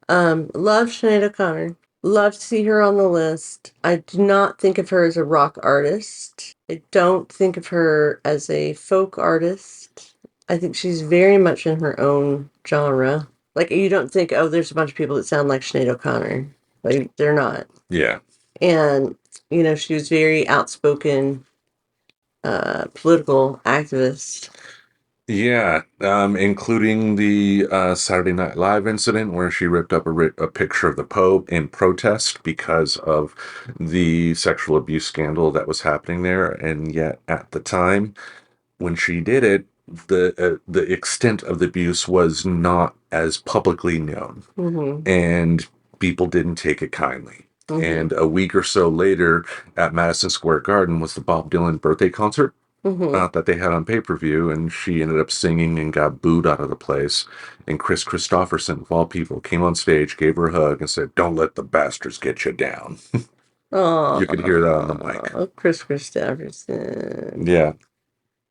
Love Sinead O'Connor. Love to see her on the list. I do not think of her as a rock artist. I don't think of her as a folk artist. I think she's very much in her own genre. Like, you don't think, oh, there's a bunch of people that sound like Sinead O'Connor. Like, they're not. Yeah. And, you know, she was very outspoken, political activist. Yeah, including the Saturday Night Live incident where she ripped up a picture of the Pope in protest because of the sexual abuse scandal that was happening there. And yet, at the time when she did it, the extent of the abuse was not as publicly known, and people didn't take it kindly. And a week or so later, at Madison Square Garden was the Bob Dylan birthday concert. That they had on pay-per-view, and she ended up singing and got booed out of the place. And Chris Christopherson, of all people, came on stage, gave her a hug, and said, "Don't let the bastards get you down." Oh, you could hear that on the mic. Oh, Chris Christopherson. Yeah.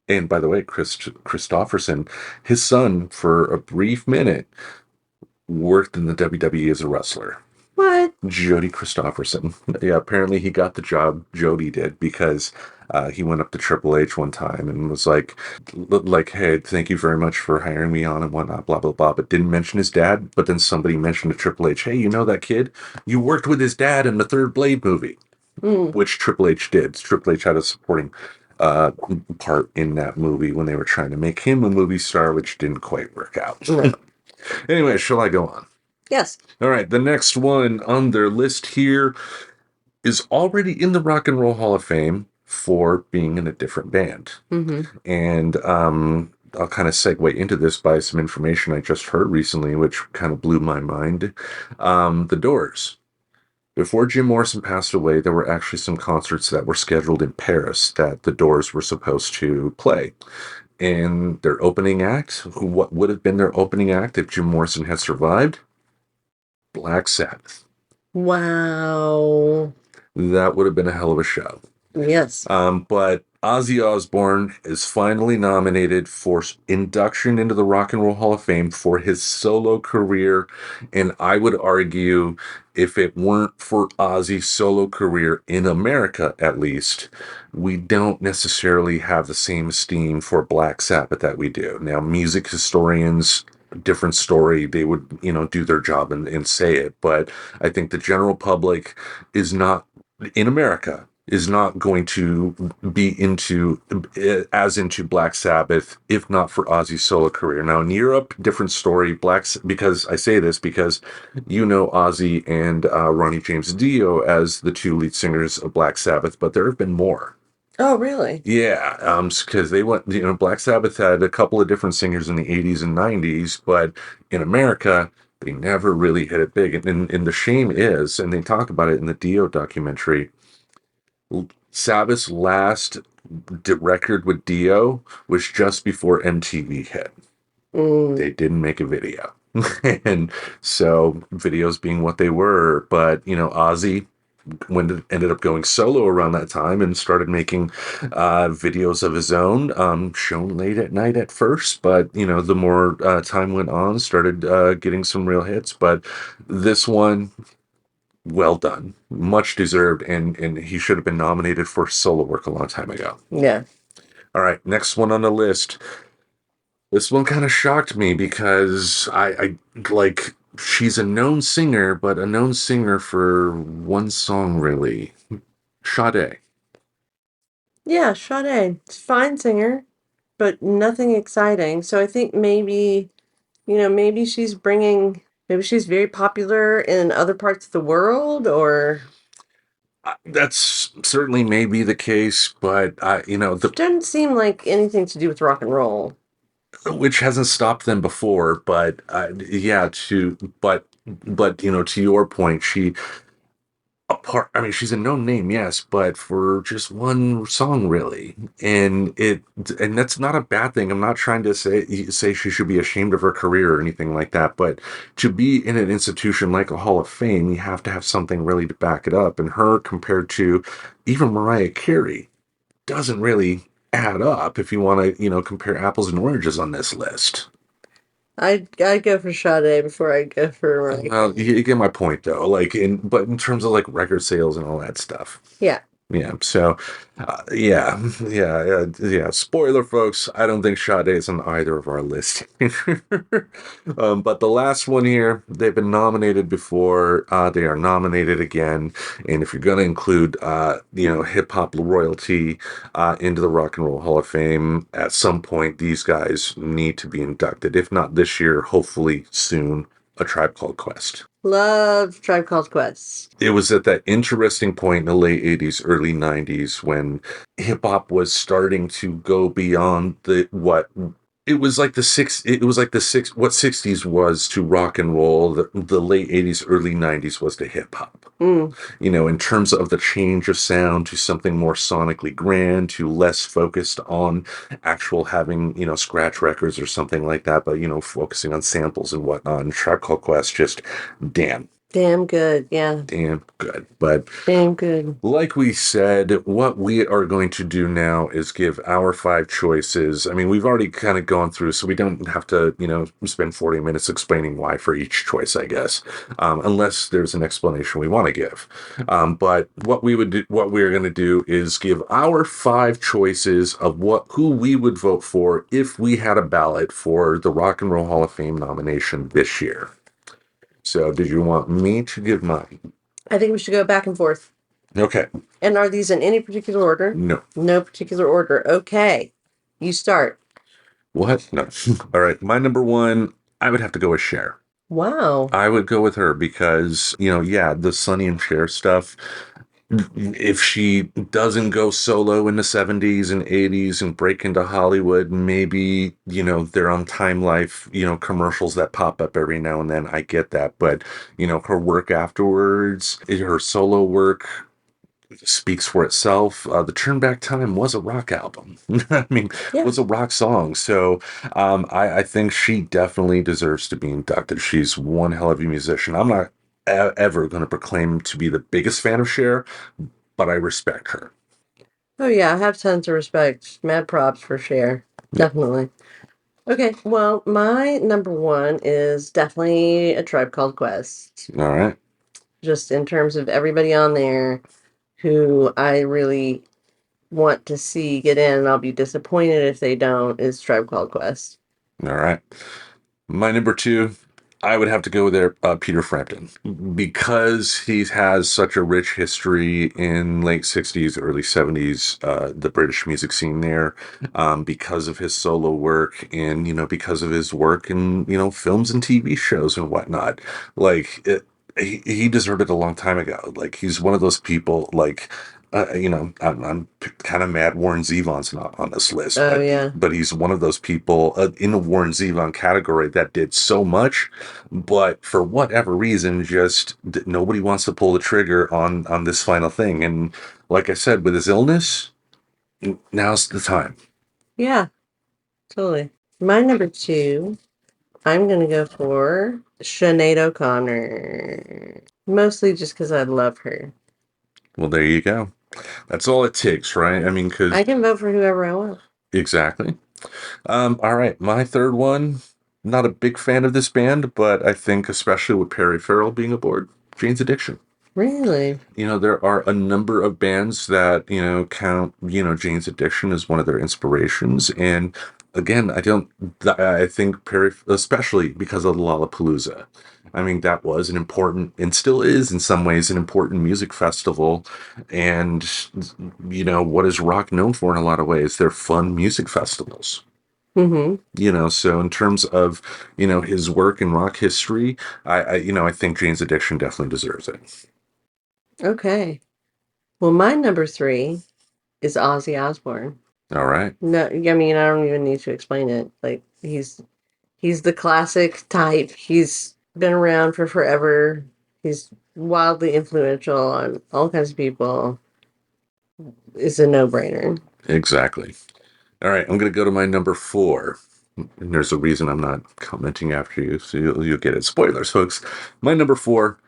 And by the way, Chris Christopherson, his son, for a brief minute, worked in the WWE as a wrestler. What? Jody Christopherson. Yeah, apparently he got the job, Jody did, because he went up to Triple H one time and was like, hey, thank you very much for hiring me on and whatnot, blah, blah, blah, but didn't mention his dad. But then somebody mentioned to Triple H, hey, you know that kid? You worked with his dad in the third Blade movie, which Triple H did. Triple H had a supporting part in that movie when they were trying to make him a movie star, which didn't quite work out. No. Anyway, shall I go on? Yes. All right, the next one on their list here is already in the Rock and Roll Hall of Fame for being in a different band. And I'll kind of segue into this by some information I just heard recently, which kind of blew my mind. The Doors. Before Jim Morrison passed away, there were actually some concerts that were scheduled in Paris that the Doors were supposed to play. And their opening act, what would have been their opening act if Jim Morrison had survived? Black Sabbath. Wow. That would have been a hell of a show. Yes. But Ozzy Osbourne is finally nominated for induction into the Rock and Roll Hall of Fame for his solo career. And I would argue, if it weren't for Ozzy's solo career, in America at least, we don't necessarily have the same esteem for Black Sabbath that we do. Now, music historians, different story, they would, do their job and say it. But I think the general public is not, in America, is not going to be into Black Sabbath, if not for Ozzy's solo career. Now, in Europe, different story. Because I say this because Ozzy and Ronnie James Dio as the two lead singers of Black Sabbath, but there have been more. Oh, really? Yeah, because they went, Black Sabbath had a couple of different singers in the 80s and 90s, but in America, they never really hit it big. And the shame is, and they talk about it in the Dio documentary, Sabbath's last record with Dio was just before MTV hit. They didn't make a video. And so videos being what they were, but Ozzy ended up going solo around that time and started making videos of his own, shown late at night at first, but the more time went on, started getting some real hits. But this one, well done, much deserved, and he should have been nominated for solo work a long time ago. Yeah. All right, next one on the list. This one kind of shocked me because I like, she's a known singer, but a known singer for one song, really. Sade. Yeah, Sade. Fine singer, but nothing exciting. So I think maybe, maybe she's very popular in other parts of the world, or That's certainly may be the case, but doesn't seem like anything to do with rock and roll. which hasn't stopped them before. But yeah, to your point, she's a known name, yes, but for just one song, really, and that's not a bad thing. I'm not trying to say she should be ashamed of her career or anything like that, but to be in an institution like a Hall of Fame, you have to have something really to back it up. And her, compared to even Mariah Carey, doesn't really add up if you want to, compare apples and oranges on this list. I'd go for Sade before I go for Well, you get my point, though. But in terms of like record sales and all that stuff. Yeah. Yeah. So, yeah. Spoiler, folks. I don't think Sade is on either of our lists. But the last one here, they've been nominated before. They are nominated again. And if you're going to include, hip hop royalty into the Rock and Roll Hall of Fame, at some point, these guys need to be inducted. If not this year, hopefully soon. A Tribe Called Quest. Love Tribe Called Quest. It was at that interesting point in the late 80s, early 90s when hip hop was starting to go beyond what 60s was to rock and roll. The late 80s, early 90s was to hip hop. In terms of the change of sound to something more sonically grand, to less focused on actual having, scratch records or something like that, but, focusing on samples and whatnot. And Tribe Called Quest, just damn good, yeah. Damn good. But damn good. Like we said, what we are going to do now is give our 5 choices. I mean, we've already kind of gone through, so we don't have to, spend 40 minutes explaining why for each choice, I guess, unless there's an explanation we want to give. But what we're going to do is give our 5 choices of who we would vote for if we had a ballot for the Rock and Roll Hall of Fame nomination this year. So, did you want me to give mine? I think we should go back and forth. Okay. And are these in any particular order? No. No particular order. Okay. You start. What? No. All right. My number 1, I would have to go with Cher. Wow. I would go with her because, the Sonny and Cher stuff. If she doesn't go solo in the 70s and 80s and break into Hollywood, maybe, they're on Time Life, commercials that pop up every now and then. I get that. But, her work afterwards, her solo work speaks for itself. The Turn Back Time was a rock album. I mean, it was a rock song. So I think she definitely deserves to be inducted. She's one hell of a musician. I'm not ever going to proclaim to be the biggest fan of Cher, but I respect her. Oh yeah, I have tons of respect. Mad props for Cher. Definitely. Okay, well, my number 1 is definitely A Tribe Called Quest. All right. Just in terms of everybody on there who I really want to see get in, and I'll be disappointed if they don't, is Tribe Called Quest. All right. My number 2, I would have to go there, Peter Frampton, because he has such a rich history in late 60s, early 70s, the British music scene there, because of his solo work and, because of his work in, films and TV shows and whatnot. Like, he deserved it a long time ago. Like, he's one of those people, like, I'm kind of mad Warren Zevon's not on this list, Oh, yeah. but he's one of those people in the Warren Zevon category that did so much, but for whatever reason, just nobody wants to pull the trigger on this final thing. And like I said, with his illness, now's the time. Yeah, totally. My number 2, I'm going to go for Sinead O'Connor. Mostly just because I love her. Well, there you go. That's all it takes, right? I mean, because I can vote for whoever I want. exactly. All right, my third one. Not a big fan of this band, but I think especially with Perry Farrell being aboard, Jane's Addiction. Really? There are a number of bands that, count, Jane's Addiction as one of their inspirations. And again, I think Perry, especially because of Lollapalooza. I mean, that was an important, and still is in some ways, an important music festival. And, what is rock known for in a lot of ways? They're fun music festivals. Mm-hmm. So in terms of, his work in rock history, I think Jane's Addiction definitely deserves it. Okay. Well, my number 3 is Ozzy Osbourne. All right. No, I mean, I don't even need to explain it. Like, he's the classic type. He's been around for forever. He's wildly influential on all kinds of people. It's a no-brainer. Exactly. All right, I'm going to go to my number 4. And there's a reason I'm not commenting after you, so you'll get it. Spoilers, folks. My number 4,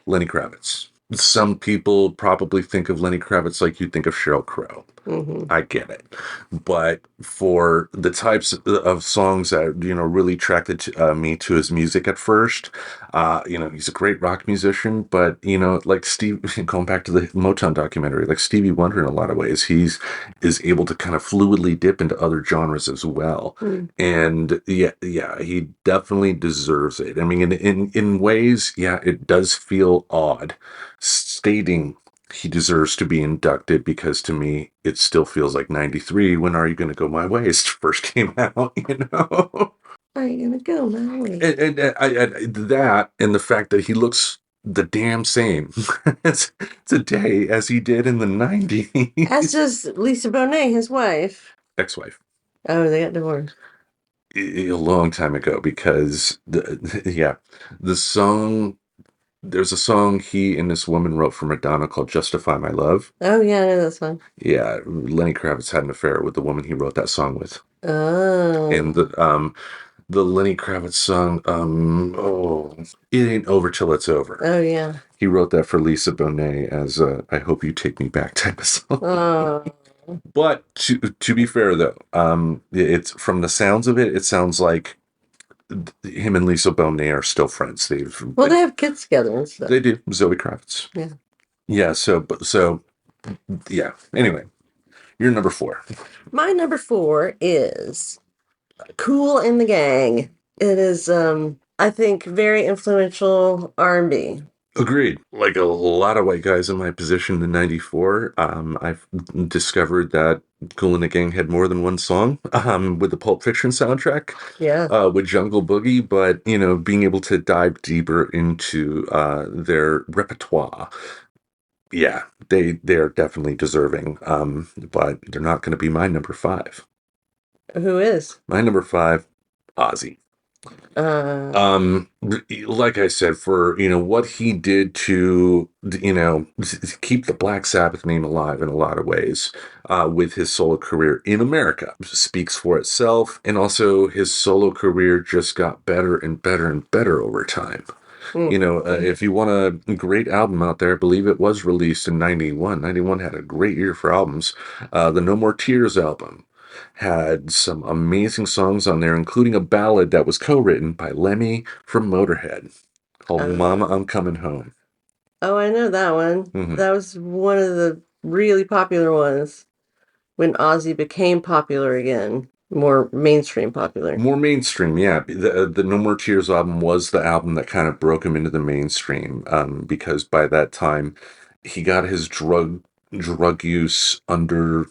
Lenny Kravitz. Some people probably think of Lenny Kravitz like you think of Sheryl Crow. Mm-hmm. I get it. But for the types of songs that, really attracted me to his music at first, he's a great rock musician, but, like Steve, going back to the Motown documentary, like Stevie Wonder in a lot of ways, is able to kind of fluidly dip into other genres as well. Mm. And yeah, he definitely deserves it. I mean, in ways, yeah, it does feel odd stating he deserves to be inducted, because to me it still feels like 93 when Are You Gonna Go My Way first came out. Are you gonna go my way? And that, and the fact that he looks the damn same today as he did in the 90s. As does Lisa Bonet, his wife. Ex-wife. Oh, they got divorced. A long time ago, because the song, there's a song he and this woman wrote for Madonna called Justify My Love. Oh, yeah, I know that song. Yeah, Lenny Kravitz had an affair with the woman he wrote that song with. Oh. And the Lenny Kravitz song, It Ain't Over Till It's Over. Oh, yeah. He wrote that for Lisa Bonet as a I Hope You Take Me Back type of song. Oh. But to be fair, though, it's from the sounds of it, it sounds like him and Lisa Bonet are still friends. They have kids together and stuff. They do. Zoe Kravitz. Yeah. Yeah. So yeah. Anyway, you're number 4. My number 4 is Kool and the Gang. It is, I think, very influential R&B. Agreed. Like a lot of white guys in my position in '94, I've discovered that Kool and the Gang had more than one song with the Pulp Fiction soundtrack. Yeah. With Jungle Boogie, but being able to dive deeper into their repertoire. Yeah, they are definitely deserving. But they're not going to be my number 5. Who is? My number 5, Ozzy. Like I said, for what he did to keep the Black Sabbath name alive in a lot of ways, with his solo career in America, speaks for itself. And also his solo career just got better and better and better over time. If you want a great album out there, I believe it was released in 91. 91 had a great year for albums. The No More Tears album had some amazing songs on there, including a ballad that was co-written by Lemmy from Motorhead called Mama, I'm Coming Home. Oh, I know that one. Mm-hmm. That was one of the really popular ones when Ozzy became popular again. More mainstream popular. More mainstream, yeah. The No More Tears album was the album that kind of broke him into the mainstream, because by that time he got his drug use under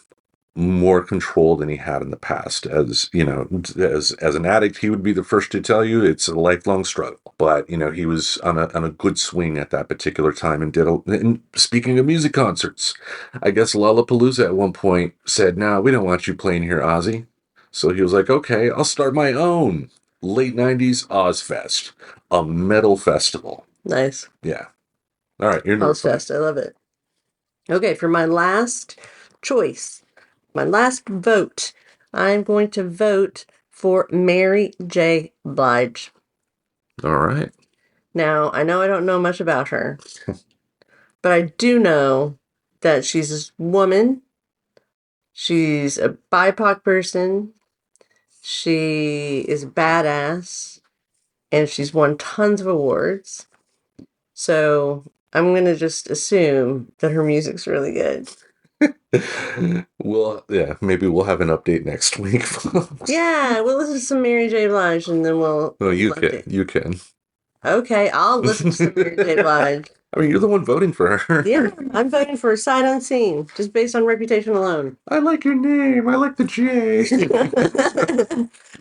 more control than he had in the past. As an addict, he would be the first to tell you it's a lifelong struggle. But, he was on a good swing at that particular time and and speaking of music concerts, I guess Lollapalooza at one point said, "No, we don't want you playing here, Ozzy." So he was like, "Okay, I'll start my own late 90s Ozfest, a metal festival." Nice. Yeah. All right, you're number 5. Ozfest, I love it. Okay, for my last choice, my last vote, I'm going to vote for Mary J. Blige. All right. Now, I know I don't know much about her, but I do know that she's this woman. She's a BIPOC person. She is badass, and she's won tons of awards. So I'm going to just assume that her music's really good. Well, yeah, maybe we'll have an update next week. Yeah, we'll listen to some Mary J. Blige, and then we'll... No, you update. can. You can. Okay, I'll listen to some Mary J. Blige. I mean, you're the one voting for her. Yeah, I'm voting for Sight Unseen, just based on reputation alone. I like your name. I like the J.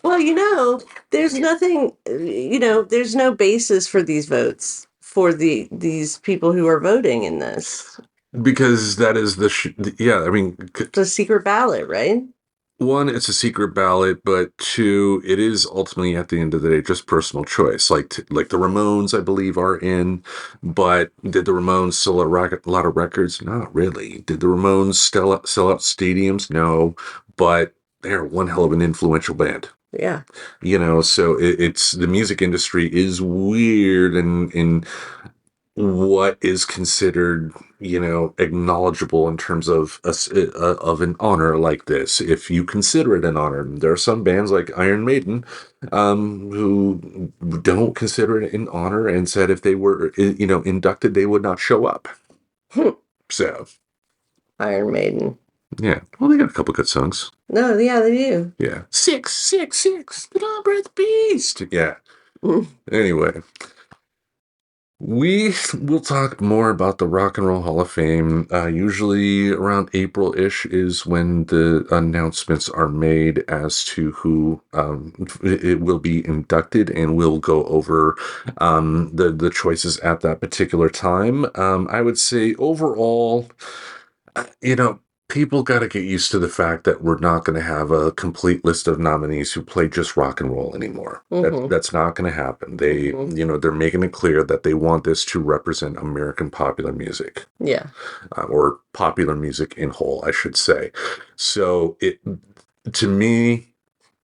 Well, there's nothing, there's no basis for these votes for these people who are voting in this. Because that is yeah, I mean... It's a secret ballot, right? One, it's a secret ballot, but two, it is ultimately at the end of the day just personal choice. Like the Ramones, I believe, are in, but did the Ramones sell a lot of records? Not really. Did the Ramones sell out stadiums? No, but they're one hell of an influential band. Yeah. So it's the music industry is weird in what is considered, acknowledgeable in terms of an honor like this. If you consider it an honor, there are some bands like Iron Maiden who don't consider it an honor and said if they were, inducted, they would not show up. So, Iron Maiden. Yeah. Well, they got a couple good songs. No, yeah, they do. Yeah. 666, the number of the beast. Yeah. Anyway. We will talk more about the Rock and Roll Hall of Fame. Usually around April-ish is when the announcements are made as to who it will be inducted, and we'll go over the choices at that particular time. I would say overall, people got to get used to the fact that we're not going to have a complete list of nominees who play just rock and roll anymore. Mm-hmm. That's not going to happen. They, they're making it clear that they want this to represent American popular music. Yeah. Or popular music in whole, I should say. So to me,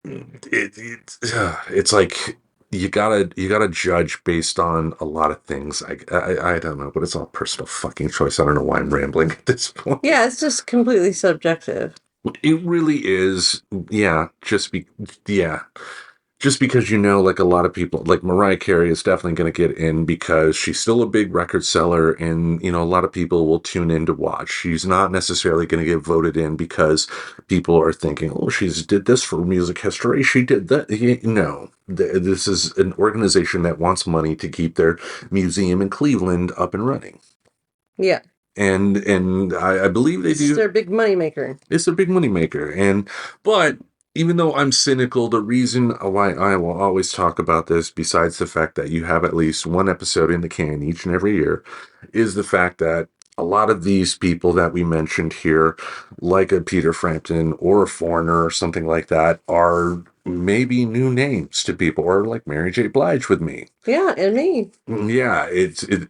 it's like, you gotta judge based on a lot of things. I don't know, but it's all personal fucking choice. I don't know why I'm rambling at this point. Yeah, it's just completely subjective. It really is. Yeah, just because like a lot of people, like Mariah Carey is definitely going to get in because she's still a big record seller, and a lot of people will tune in to watch. She's not necessarily going to get voted in because people are thinking, oh, she's did this for music history, she did that. No, this is an organization that wants money to keep their museum in Cleveland up and running. Yeah. And I believe they do. It's their big moneymaker. It's their big moneymaker. But even though I'm cynical, the reason why I will always talk about this, besides the fact that you have at least one episode in the can each and every year, is the fact that a lot of these people that we mentioned here, like a Peter Frampton or a Foreigner or something like that, are maybe new names to people, or like Mary J. Blige with me. Yeah, and me. Yeah,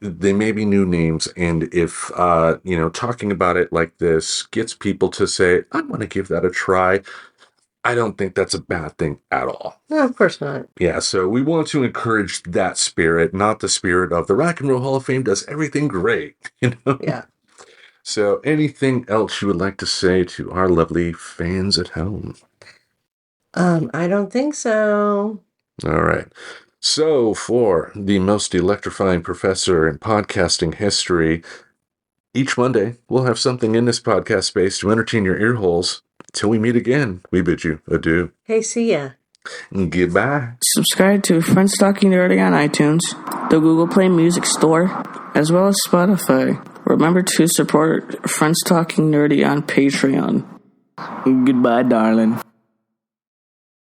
they may be new names, and if talking about it like this gets people to say, I'm going to give that a try, I don't think that's a bad thing at all. No, of course not. Yeah, so we want to encourage that spirit, not the spirit of the Rock and Roll Hall of Fame does everything great, Yeah. So anything else you would like to say to our lovely fans at home? I don't think so. All right. So for the most electrifying professor in podcasting history, each Monday we'll have something in this podcast space to entertain your ear holes. Till we meet again, we bid you adieu. Hey, see ya. Goodbye. Subscribe to Friends Talking Nerdy on iTunes, the Google Play Music Store, as well as Spotify. Remember to support Friends Talking Nerdy on Patreon. Goodbye, darling.